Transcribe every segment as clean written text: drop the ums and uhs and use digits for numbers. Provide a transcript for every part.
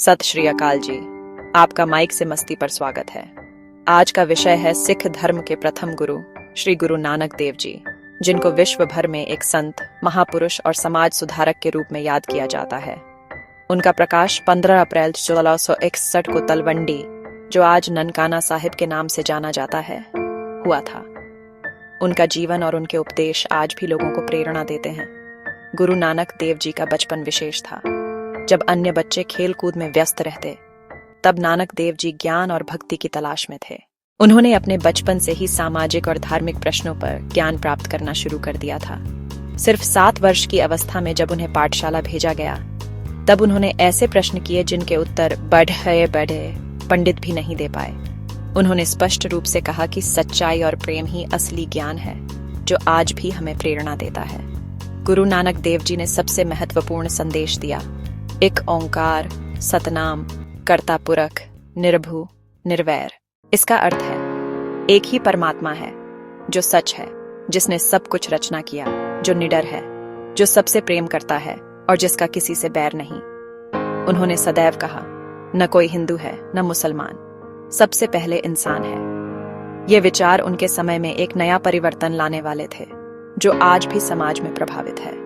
सत श्री अकाल जी। आपका माइक से मस्ती पर स्वागत है। आज का विषय है सिख धर्म के प्रथम गुरु श्री गुरु नानक देव जी, जिनको विश्व भर में एक संत, महापुरुष और समाज सुधारक के रूप में याद किया जाता है। उनका प्रकाश 15 अप्रैल 1661 को तलवंडी, जो आज ननकाना साहिब के नाम से जाना जाता है, हुआ था। उनका जीवन और उनके उपदेश आज भी लोगों को प्रेरणा देते हैं। गुरु नानक देव जी का बचपन विशेष था। जब अन्य बच्चे खेल कूद में व्यस्त रहते, तब नानक देव जी ज्ञान और भक्ति की तलाश में थे। उन्होंने अपने बचपन से ही सामाजिक और धार्मिक प्रश्नों पर ज्ञान प्राप्त करना शुरू कर दिया था। सिर्फ 7 वर्ष की अवस्था में जब उन्हें पाठशाला भेजा गया, तब उन्होंने ऐसे प्रश्न किए जिनके उत्तर बढ़े पंडित भी नहीं दे पाए। उन्होंने स्पष्ट रूप से कहा कि सच्चाई और प्रेम ही असली ज्ञान है, जो आज भी हमें प्रेरणा देता है। गुरु नानक देव जी ने सबसे महत्वपूर्ण संदेश दिया, एक ओंकार, सतनाम, कर्ता पुरख, निर्भु, निर्वैर। इसका अर्थ है एक ही परमात्मा है, जो सच है, जिसने सब कुछ रचना किया, जो निडर है, जो सबसे प्रेम करता है और जिसका किसी से बैर नहीं। उन्होंने सदैव कहा, न कोई हिंदू है न मुसलमान, सबसे पहले इंसान है। ये विचार उनके समय में एक नया परिवर्तन लाने वाले थे, जो आज भी समाज में प्रभावित है।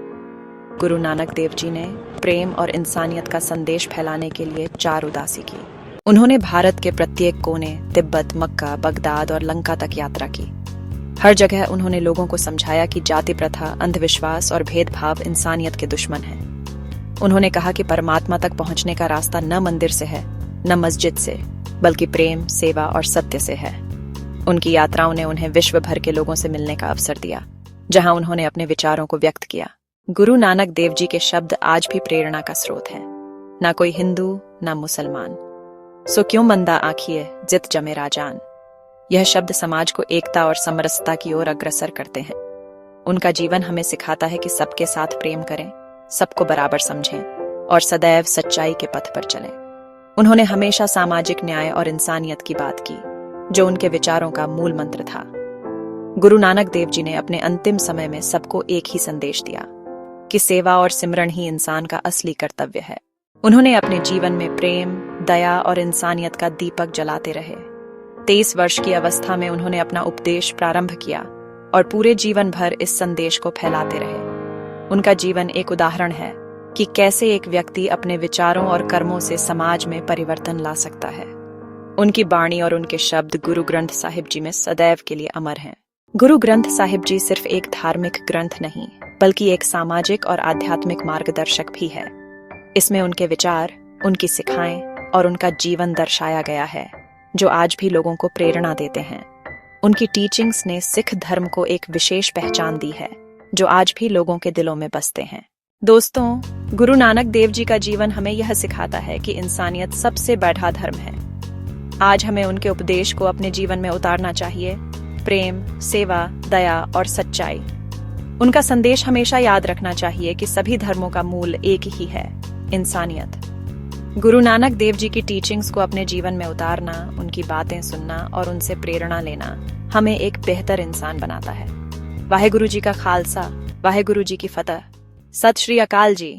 गुरु नानक देव जी ने प्रेम और इंसानियत का संदेश फैलाने के लिए 4 उदासी की। उन्होंने भारत के प्रत्येक कोने, तिब्बत, मक्का, बगदाद और लंका तक यात्रा की। हर जगह उन्होंने लोगों को समझाया कि जाति प्रथा, अंधविश्वास और भेदभाव इंसानियत के दुश्मन हैं। उन्होंने कहा कि परमात्मा तक पहुंचने का रास्ता न मंदिर से है, न मस्जिद से, बल्कि प्रेम, सेवा और सत्य से है। उनकी यात्राओं ने उन्हें विश्व भर के लोगों से मिलने का अवसर दिया, जहां उन्होंने अपने विचारों को व्यक्त किया। गुरु नानक देव जी के शब्द आज भी प्रेरणा का स्रोत हैं। ना कोई हिंदू ना मुसलमान, सो क्यों बंदा आखिए जित जमे राजान। यह शब्द समाज को एकता और समरसता की ओर अग्रसर करते हैं। उनका जीवन हमें सिखाता है कि सबके साथ प्रेम करें, सबको बराबर समझें और सदैव सच्चाई के पथ पर चलें। उन्होंने हमेशा सामाजिक न्याय और इंसानियत की बात की, जो उनके विचारों का मूल मंत्र था। गुरु नानक देव जी ने अपने अंतिम समय में सबको एक ही संदेश दिया कि सेवा और सिमरन ही इंसान का असली कर्तव्य है। उन्होंने अपने जीवन में प्रेम, दया और इंसानियत का दीपक जलाते रहे। 23 वर्ष की अवस्था में उन्होंने अपना उपदेश प्रारंभ किया और पूरे जीवन भर इस संदेश को फैलाते रहे। उनका जीवन एक उदाहरण है कि कैसे एक व्यक्ति अपने विचारों और कर्मों से समाज में परिवर्तन ला सकता है। उनकी वाणी और उनके शब्द गुरु ग्रंथ साहिब जी में सदैव के लिए अमर हैं। गुरु ग्रंथ साहिब जी सिर्फ एक धार्मिक ग्रंथ नहीं, बल्कि एक सामाजिक और आध्यात्मिक मार्गदर्शक भी है। इसमें उनके विचार, उनकी सिखाएं और उनका जीवन दर्शाया गया है, जो आज भी लोगों को प्रेरणा देते हैं। उनकी टीचिंग्स ने सिख धर्म को एक विशेष पहचान दी है, जो आज भी लोगों के दिलों में बसते हैं। दोस्तों, गुरु नानक देव जी का जीवन हमें यह सिखाता है कि इंसानियत सबसे बड़ा धर्म है। आज हमें उनके उपदेश को अपने जीवन में उतारना चाहिए। प्रेम, सेवा, दया और सच्चाई। उनका संदेश हमेशा याद रखना चाहिए कि सभी धर्मों का मूल एक ही है, इंसानियत। गुरु नानक देव जी की टीचिंग्स को अपने जीवन में उतारना, उनकी बातें सुनना और उनसे प्रेरणा लेना हमें एक बेहतर इंसान बनाता है। वाहेगुरु जी का खालसा, वाहेगुरु जी की फतह। सत श्री अकाल जी।